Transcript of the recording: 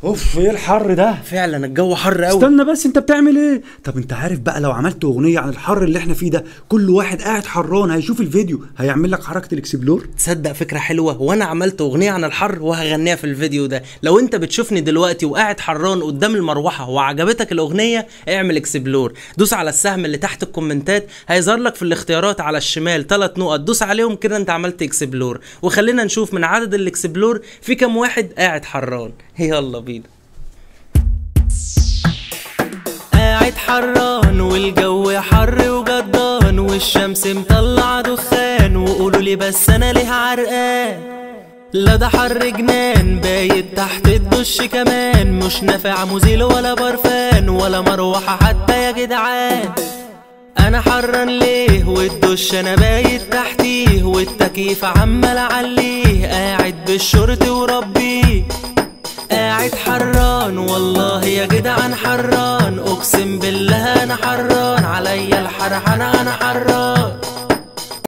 اوف ايه الحر ده؟ فعلا الجو حر قوي. استنى بس، انت بتعمل ايه؟ طب انت عارف بقى لو عملت اغنيه عن الحر اللي احنا فيه ده، كل واحد قاعد حران هيشوف الفيديو هيعمل لك حركه الاكسبلور. تصدق فكره حلوه، وانا عملت اغنيه عن الحر وهغنيها في الفيديو ده. لو انت بتشوفني دلوقتي وقاعد حران قدام المروحه وعجبتك الاغنيه، اعمل اكسبلور. دوس على السهم اللي تحت الكومنتات، هيظهر لك في الاختيارات على الشمال 3 نقط، دوس عليهم كده انت عملت اكسبلور. وخلينا نشوف من عدد الاكسبلور في كام واحد قاعد حران. يلا بينا. قاعد حران والجو حر وجدان والشمس مطلعه دخان، وقولوا لي بس انا ليه عرقان؟ لا ده حر جنان، بايت تحت الدش كمان، مش نافع مزيل ولا برفان ولا مروحه حتى يا جدعان. انا حران ليه والدش انا بايت تحتيه، والتكييف عمال اعليه، قاعد بالشورت وربيه. قاعد حران والله يا جدعان حران، اقسم بالله انا حران، عليا الحر انا حران.